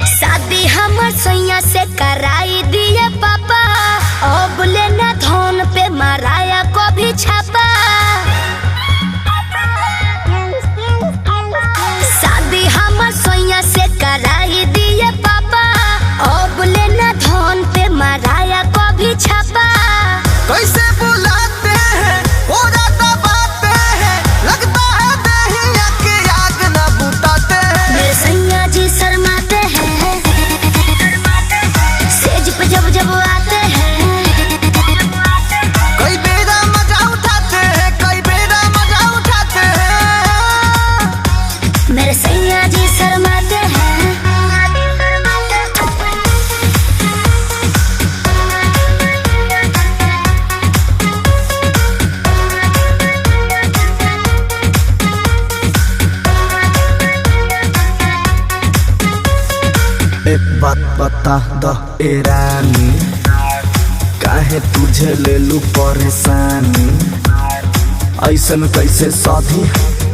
शादी हमर सैया से कराई दिए पापा, अब लेना धन पे माराया कभी छापा। शादी हमर सैया से कराई दिए पापा, अब लेना धन पे माराया कभी छापा। कैसे बुलाते हैं पूरा दबाते हैं, लगता है दहिया के आग न बुताते हैं। मेरे सैया जी शर्माते हैं, सेज पे जब जब आते हैं। कई बेरा मजा उठाते हैं, कई बेरा मजा उठाते हैं। मेरे सैया जी शर्माते हैं। एक बात बता द ए रानी, काहे तुझे ले लू परेशानी। ऐसन कैसे साधी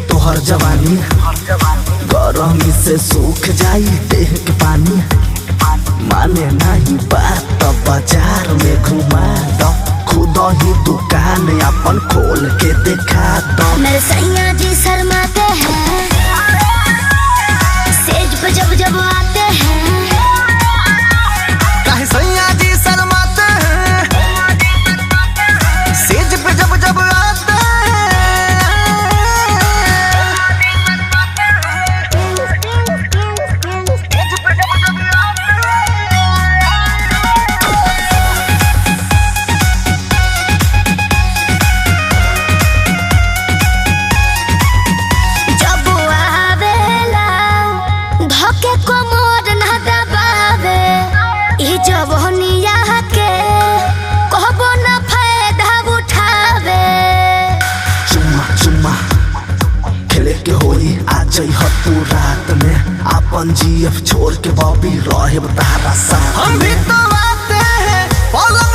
तोहर जवानी, गरमी से सूख जाई देह के पानी। माने नहीं बात तो बाजार में घुमा दो, खुद ही दुकान अपन खोल के दिखा दो। मेरे सैया जी शर्माते हैं, सेज पे जब जब आते हैं। काहे सैया जी शर्माते हैं, सेज पे जब जब आते हैं। जब आवेला धोके कोमर न दबावे, ई जवनिया के कहबो न फायदा उठावे। चुम्मा चुम्मा खेले के होई आ जइह तू रात में, अपन जीएफ छोड़ के बॉबी रहे तारा साथ। हम भी तो आते हैं पलंग